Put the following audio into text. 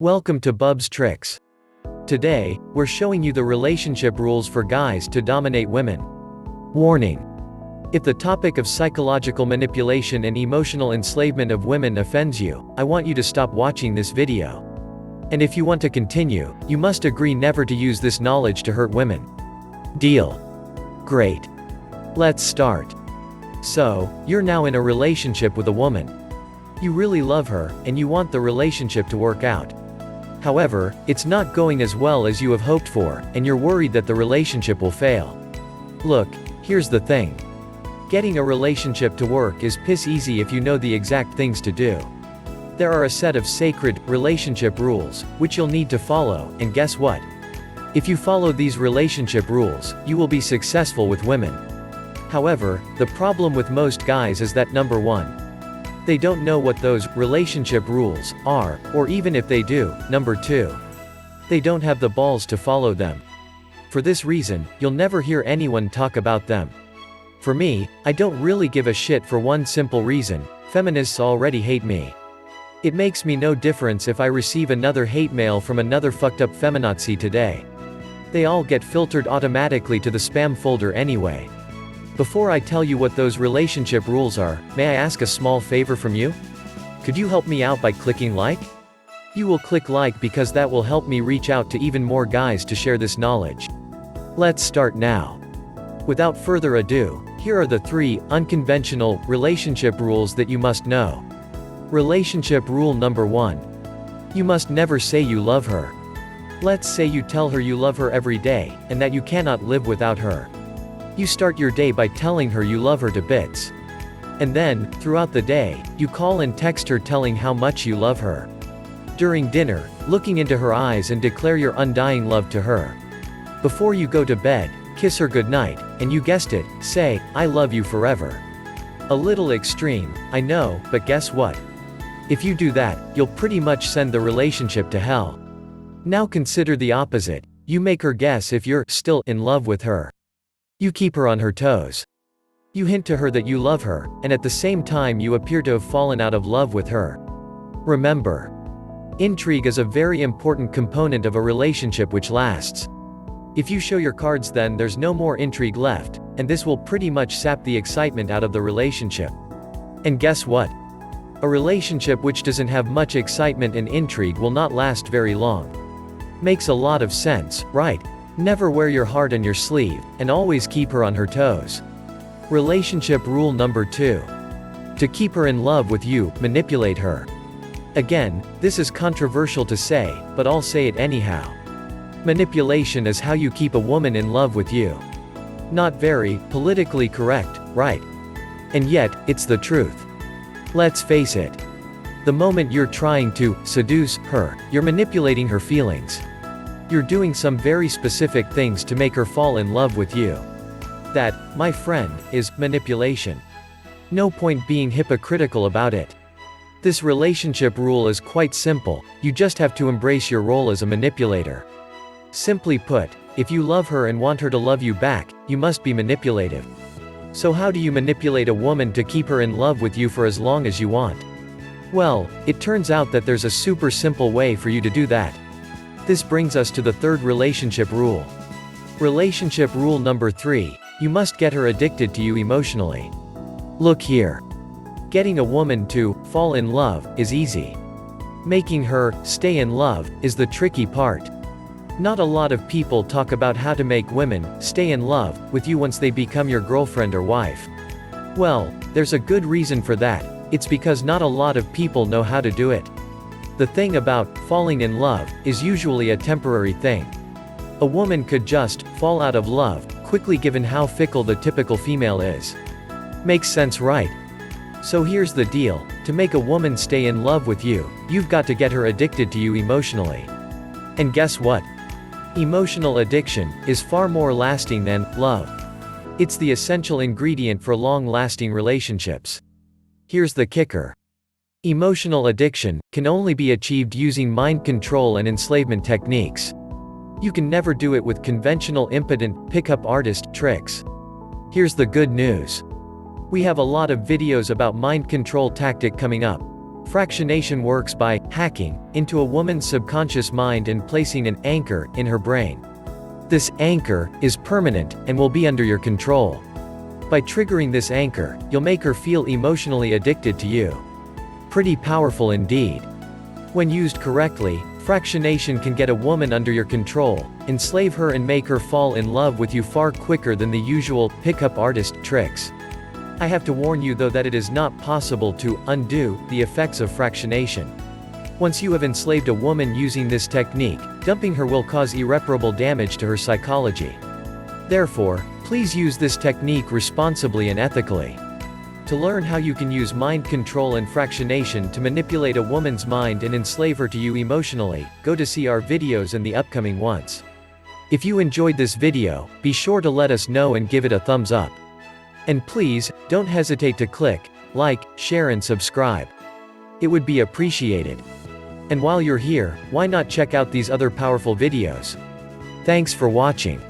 Welcome to Bub's Tricks. Today, we're showing you the relationship rules for guys to dominate women. Warning. If the topic of psychological manipulation and emotional enslavement of women offends you, I want you to stop watching this video. And if you want to continue, you must agree never to use this knowledge to hurt women. Deal? Great. Let's start. So, you're now in a relationship with a woman. You really love her, and you want the relationship to work out. However, it's not going as well as you have hoped for, and you're worried that the relationship will fail. Look, here's the thing. Getting a relationship to work is piss easy if you know the exact things to do. There are a set of sacred, relationship rules, which you'll need to follow, and guess what? If you follow these relationship rules, you will be successful with women. However, the problem with most guys is that number one, they don't know what those relationship rules are, or even if they do, number two, they don't have the balls to follow them. For this reason, you'll never hear anyone talk about them. For me, I don't really give a shit for one simple reason: feminists already hate me. It makes me no difference if I receive another hate mail from another fucked up feminazi today. They all get filtered automatically to the spam folder anyway. Before I tell you what those relationship rules are, may I ask a small favor from you? Could you help me out by clicking like? You will click like because that will help me reach out to even more guys to share this knowledge. Let's start now. Without further ado, here are the 3 unconventional relationship rules that you must know. Relationship rule number 1. You must never say you love her. Let's say you tell her you love her every day, and that you cannot live without her. You start your day by telling her you love her to bits. And then, throughout the day, you call and text her telling how much you love her. During dinner, looking into her eyes and declare your undying love to her. Before you go to bed, kiss her goodnight, and you guessed it, say, "I love you forever." A little extreme, I know, but guess what? If you do that, you'll pretty much send the relationship to hell. Now consider the opposite. You make her guess if you're still in love with her. You keep her on her toes. You hint to her that you love her, and at the same time you appear to have fallen out of love with her. Remember, intrigue is a very important component of a relationship which lasts. If you show your cards, then there's no more intrigue left, and this will pretty much sap the excitement out of the relationship. And guess what? A relationship which doesn't have much excitement and intrigue will not last very long. Makes a lot of sense, right? Never wear your heart on your sleeve, and always keep her on her toes. Relationship rule number 2. To keep her in love with you, manipulate her. Again, this is controversial to say, but I'll say it anyhow. Manipulation is how you keep a woman in love with you. Not very politically correct, right? And yet, it's the truth. Let's face it. The moment you're trying to seduce her, you're manipulating her feelings. You're doing some very specific things to make her fall in love with you. That, my friend, is manipulation. No point being hypocritical about it. This relationship rule is quite simple. You just have to embrace your role as a manipulator. Simply put, if you love her and want her to love you back, you must be manipulative. So how do you manipulate a woman to keep her in love with you for as long as you want? Well, it turns out that there's a super simple way for you to do that. This brings us to the 3rd relationship rule. Relationship rule number 3, you must get her addicted to you emotionally. Look here. Getting a woman to fall in love is easy. Making her stay in love is the tricky part. Not a lot of people talk about how to make women stay in love with you once they become your girlfriend or wife. Well, there's a good reason for that. It's because not a lot of people know how to do it. The thing about falling in love is usually a temporary thing. A woman could just fall out of love quickly given how fickle the typical female is. Makes sense, right? So here's the deal. To make a woman stay in love with you, you've got to get her addicted to you emotionally. And guess what? Emotional addiction is far more lasting than love. It's the essential ingredient for long-lasting relationships. Here's the kicker. Emotional addiction can only be achieved using mind control and enslavement techniques. You can never do it with conventional impotent, pickup artist tricks. Here's the good news. We have a lot of videos about mind control tactic coming up. Fractionation works by hacking into a woman's subconscious mind and placing an anchor in her brain. This anchor is permanent and will be under your control. By triggering this anchor, you'll make her feel emotionally addicted to you. Pretty powerful indeed. When used correctly, fractionation can get a woman under your control, enslave her and make her fall in love with you far quicker than the usual pickup artist tricks. I have to warn you though that it is not possible to undo the effects of fractionation. Once you have enslaved a woman using this technique, dumping her will cause irreparable damage to her psychology. Therefore, please use this technique responsibly and ethically. To learn how you can use mind control and fractionation to manipulate a woman's mind and enslave her to you emotionally, go to see our videos and the upcoming ones. If you enjoyed this video, be sure to let us know and give it a thumbs up. And please, don't hesitate to click like, share and subscribe. It would be appreciated. And while you're here, why not check out these other powerful videos? Thanks for watching.